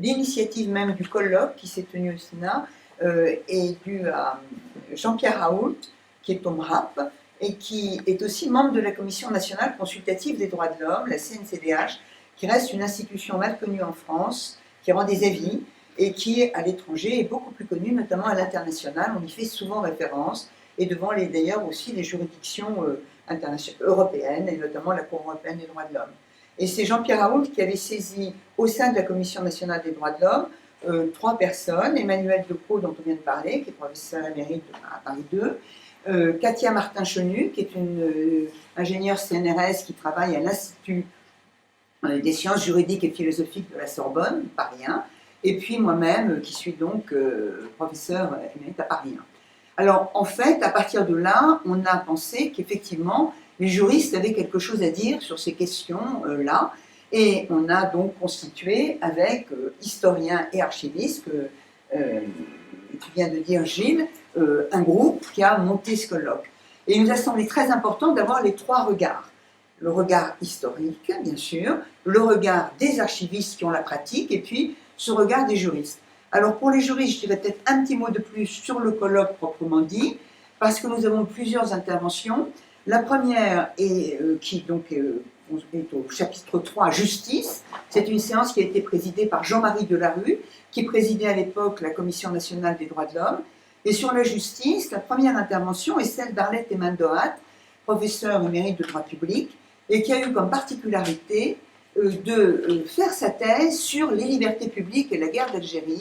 l'initiative même du colloque qui s'est tenu au Sénat est due à Jean-Pierre Raoult, qui est au MRAP, et qui est aussi membre de la Commission nationale consultative des droits de l'homme, la CNCDH, qui reste une institution mal connue en France, qui rend des avis, et qui, à l'étranger, est beaucoup plus connue, notamment à l'international. On y fait souvent référence, et devant d'ailleurs aussi les juridictions européennes, et notamment la Cour européenne des droits de l'homme. Et c'est Jean-Pierre Raoult qui avait saisi, au sein de la Commission nationale des droits de l'homme, 3 personnes, Emmanuel Decaux, dont on vient de parler, qui est professeur émérite à Paris 2, Katia Martin-Chenu, qui est une ingénieure CNRS qui travaille à l'Institut des sciences juridiques et philosophiques de la Sorbonne, Paris 1, et puis moi-même, qui suis donc professeur émérite à Paris 1. Alors, en fait, à partir de là, on a pensé qu'effectivement, les juristes avaient quelque chose à dire sur ces questions-là, et on a donc constitué avec historiens et archivistes, qui vient de dire Gilles, un groupe qui a monté ce colloque. Et il nous a semblé très important d'avoir les 3 regards. Le regard historique, bien sûr, le regard des archivistes qui ont la pratique, et puis ce regard des juristes. Alors pour les juristes, je dirais peut-être un petit mot de plus sur le colloque proprement dit, parce que nous avons plusieurs interventions. La première, qui donc est au chapitre 3, Justice. C'est une séance qui a été présidée par Jean-Marie Delarue, qui présidait à l'époque la Commission nationale des droits de l'homme. Et sur la justice, la première intervention est celle d'Arlette Eman-Dohat, professeure émérite de droit public, et qui a eu comme particularité de faire sa thèse sur les libertés publiques et la guerre d'Algérie.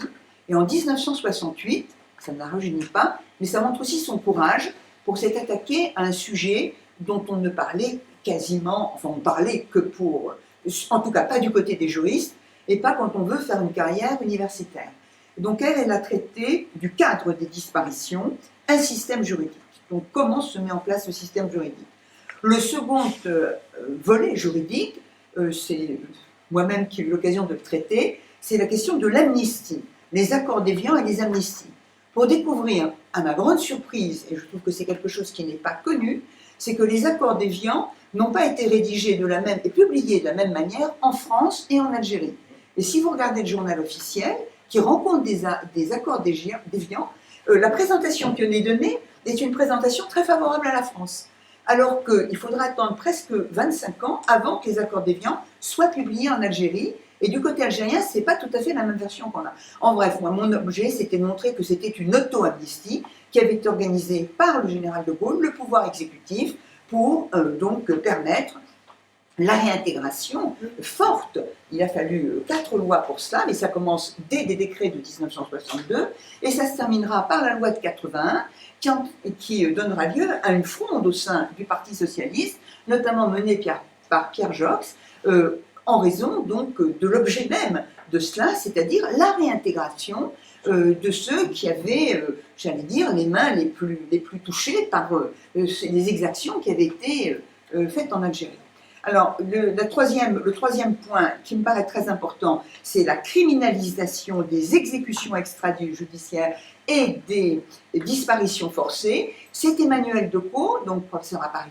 Et en 1968, ça ne la rajeunit pas, mais ça montre aussi son courage pour s'être attaqué à un sujet dont on ne parlait quasiment, enfin on parlait que pour, en tout cas pas du côté des juristes, et pas quand on veut faire une carrière universitaire. Donc elle a traité du cadre des disparitions, un système juridique. Donc comment se met en place ce système juridique. Le second volet juridique, c'est moi-même qui ai eu l'occasion de le traiter, c'est la question de l'amnistie, les accords d'Évian et les amnisties. Pour découvrir, à ma grande surprise, et je trouve que c'est quelque chose qui n'est pas connu, c'est que les accords d'Évian n'ont pas été rédigés de la même et publiés de la même manière en France et en Algérie. Et si vous regardez le journal officiel, qui rend compte des accords d'Évian, la présentation qui en est donnée est une présentation très favorable à la France. Alors qu'il faudra attendre presque 25 ans avant que les accords d'Évian soient publiés en Algérie. Et du côté algérien, ce n'est pas tout à fait la même version qu'on a. En bref, moi, mon objet, c'était de montrer que c'était une auto-amnistie qui avait été organisée par le général de Gaulle, le pouvoir exécutif, pour donc permettre la réintégration forte. Il a fallu 4 lois pour cela, mais ça commence dès des décrets de 1962, et ça se terminera par la loi de 81, qui donnera lieu à une fronde au sein du Parti socialiste, notamment menée par Pierre Joxe, en raison donc de l'objet même de cela, c'est-à-dire la réintégration de ceux qui avaient, j'allais dire, les mains les plus touchées par les exactions qui avaient été faites en Algérie. Alors, le troisième point qui me paraît très important, c'est la criminalisation des exécutions extrajudiciaires et des disparitions forcées. C'est Emmanuel Decaux, donc professeur à Paris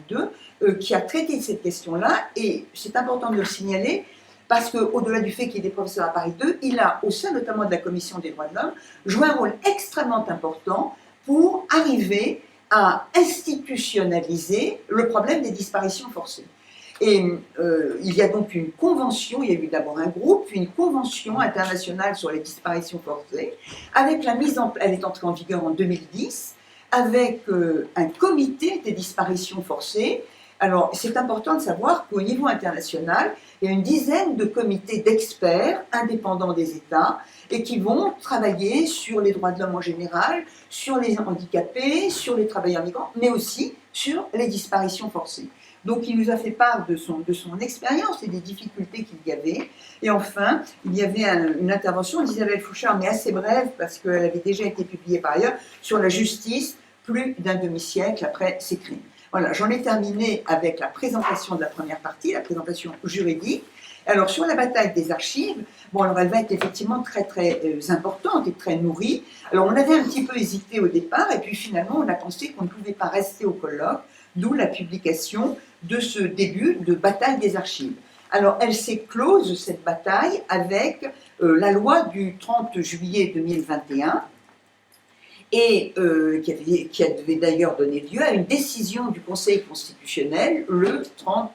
2, qui a traité cette question-là, et c'est important de le signaler, parce qu'au-delà du fait qu'il est professeur à Paris 2, il a, au sein notamment de la Commission des droits de l'homme, joué un rôle extrêmement important pour arriver à institutionnaliser le problème des disparitions forcées. Et il y a donc une convention, il y a eu d'abord un groupe, puis une convention internationale sur les disparitions forcées, avec la mise en place, elle est entrée en vigueur en 2010, avec un comité des disparitions forcées. Alors, c'est important de savoir qu'au niveau international, il y a une dizaine de comités d'experts indépendants des États et qui vont travailler sur les droits de l'homme en général, sur les handicapés, sur les travailleurs migrants, mais aussi sur les disparitions forcées. Donc il nous a fait part de son expérience et des difficultés qu'il y avait. Et enfin, il y avait une intervention d'Isabelle Fouchard, mais assez brève, parce qu'elle avait déjà été publiée par ailleurs, sur la justice, plus d'un demi-siècle après ces crimes. Voilà, j'en ai terminé avec la présentation de la première partie, la présentation juridique. Alors sur la bataille des archives, bon, alors elle va être effectivement très très importante et très nourrie. Alors on avait un petit peu hésité au départ, et puis finalement on a pensé qu'on ne pouvait pas rester au colloque, d'où la publication de ce début de bataille des archives. Alors, elle s'est close, cette bataille, avec la loi du 30 juillet 2021, et qui devait d'ailleurs donner lieu à une décision du Conseil constitutionnel le 30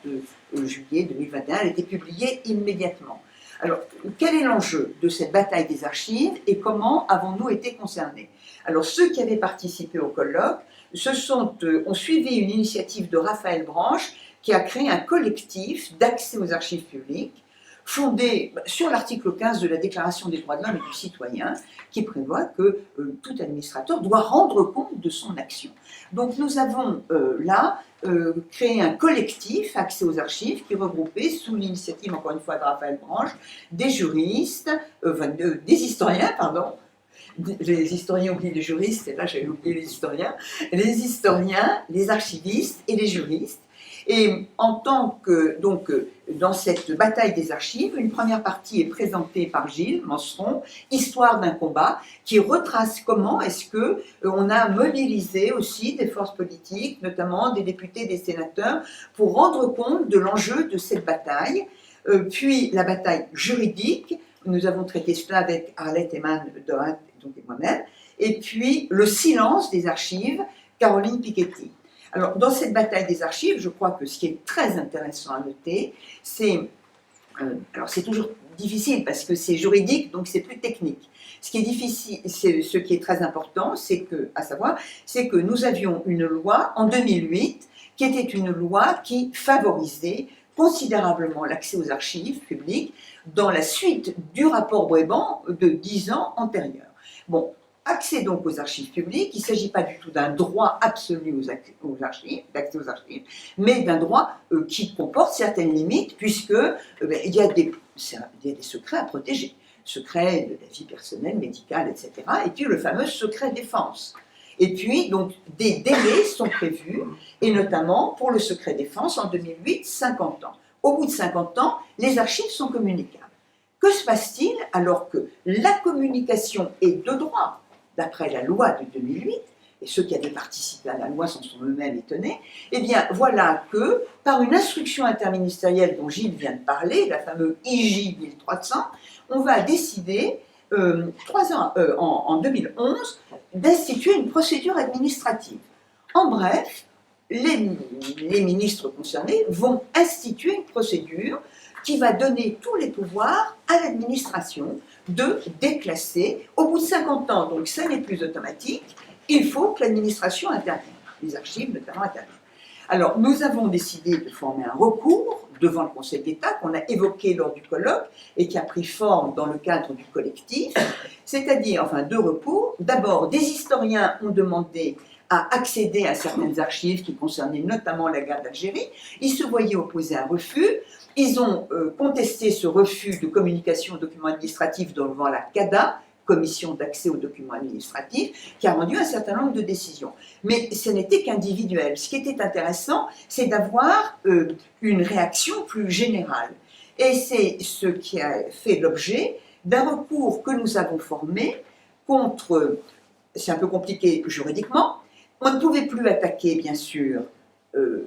juillet 2021. Elle a été publiée immédiatement. Alors, quel est l'enjeu de cette bataille des archives et comment avons-nous été concernés? Alors, ceux qui avaient participé au colloque ont suivi une initiative de Raphaël Branche qui a créé un collectif d'accès aux archives publiques fondé sur l'article 15 de la Déclaration des droits de l'homme et du citoyen, qui prévoit que tout administrateur doit rendre compte de son action. Donc nous avons créé un collectif accès aux archives qui regroupait, sous l'initiative encore une fois de Raphaël Branche, des juristes, des historiens, pardon. Les historiens oublient les juristes, et là j'ai oublié les historiens, les archivistes et les juristes. Et en tant que, donc, dans cette bataille des archives, une première partie est présentée par Gilles Manceron, Histoire d'un combat, qui retrace comment est-ce qu'on a mobilisé aussi des forces politiques, notamment des députés, des sénateurs, pour rendre compte de l'enjeu de cette bataille. Puis la bataille juridique, nous avons traité cela avec Arlette Eman-Dohat et moi-même, et puis le silence des archives, Caroline Piketty. Alors, dans cette bataille des archives, je crois que ce qui est très intéressant à noter, alors c'est toujours difficile parce que c'est juridique, donc c'est plus technique. Ce qui est difficile, ce qui est très important, c'est que nous avions une loi en 2008 qui était une loi qui favorisait considérablement l'accès aux archives publiques dans la suite du rapport Brébant de 10 ans antérieurs. Bon. Accès donc aux archives publiques, il ne s'agit pas du tout d'un droit absolu d'accès aux archives, mais d'un droit qui comporte certaines limites, puisque il y a des secrets à protéger, secret de la vie personnelle, médicale, etc. Et puis le fameux secret défense. Et puis donc des délais sont prévus, et notamment pour le secret défense en 2008, 50 ans. Au bout de 50 ans, les archives sont communicables. Que se passe-t-il alors que la communication est de droit? D'après la loi de 2008, et ceux qui avaient participé à la loi s'en sont eux-mêmes étonnés, eh bien voilà que par une instruction interministérielle dont Gilles vient de parler, la fameuse IJ 1300, on va décider, en 2011, d'instituer une procédure administrative. En bref, les ministres concernés vont instituer une procédure qui va donner tous les pouvoirs à l'administration de déclasser. Au bout de 50 ans, donc ça n'est plus automatique, il faut que l'administration intervienne, les archives notamment interviennent. Alors, nous avons décidé de former un recours devant le Conseil d'État qu'on a évoqué lors du colloque et qui a pris forme dans le cadre du collectif, c'est-à-dire, deux recours. D'abord, des historiens ont demandé à accéder à certaines archives qui concernaient notamment la guerre d'Algérie. Ils se voyaient opposer un refus. Ils ont contesté ce refus de communication aux documents administratifs devant la CADA, Commission d'accès aux documents administratifs, qui a rendu un certain nombre de décisions. Mais ce n'était qu'individuel. Ce qui était intéressant, c'est d'avoir une réaction plus générale. Et c'est ce qui a fait l'objet d'un recours que nous avons formé contre, c'est un peu compliqué juridiquement, on ne pouvait plus attaquer, bien sûr,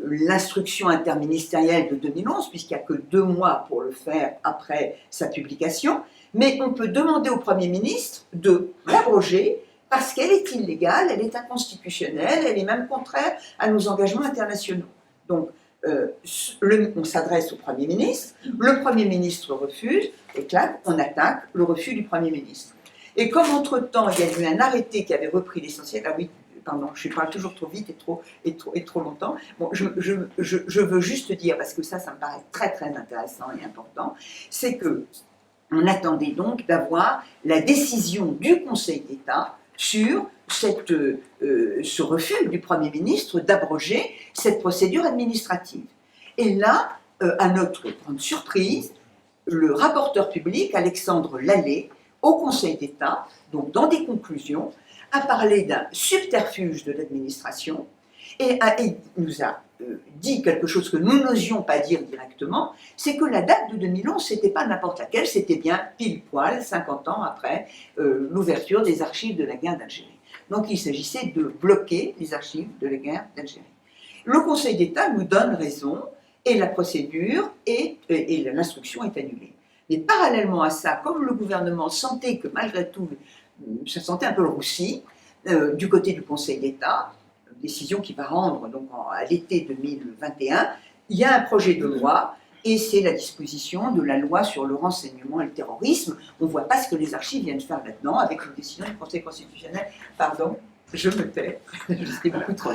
l'instruction interministérielle de 2011, puisqu'il n'y a que 2 mois pour le faire après sa publication, mais on peut demander au Premier ministre de l'abroger parce qu'elle est illégale, elle est inconstitutionnelle, elle est même contraire à nos engagements internationaux. Donc, on s'adresse au Premier ministre, le Premier ministre refuse, et clac, on attaque le refus du Premier ministre. Et comme entre-temps, il y a eu un arrêté qui avait repris l'essentiel, ah oui, pardon, je parle toujours trop vite et trop longtemps. Bon, je veux juste dire, parce que ça me paraît très très intéressant et important, c'est que on attendait donc d'avoir la décision du Conseil d'État sur ce refus du Premier ministre d'abroger cette procédure administrative. Et là, à notre grande surprise, le rapporteur public, Alexandre Lallé, au Conseil d'État, donc dans des conclusions, a parlé d'un subterfuge de l'administration et nous a dit quelque chose que nous n'osions pas dire directement, c'est que la date de 2011, c'était pas n'importe laquelle, c'était bien pile poil 50 ans après l'ouverture des archives de la guerre d'Algérie. Donc il s'agissait de bloquer les archives de la guerre d'Algérie. Le Conseil d'État nous donne raison et la procédure et l'instruction est annulée. Mais parallèlement à ça, comme le gouvernement sentait que malgré tout, ça sentait un peu le roussi, du côté du Conseil d'État, décision qui va rendre donc à l'été 2021, il y a un projet de loi, et c'est la disposition de la loi sur le renseignement et le terrorisme. On ne voit pas ce que les archives viennent faire là-dedans, avec une décision du Conseil constitutionnel. Pardon, je me tais, je sais beaucoup trop.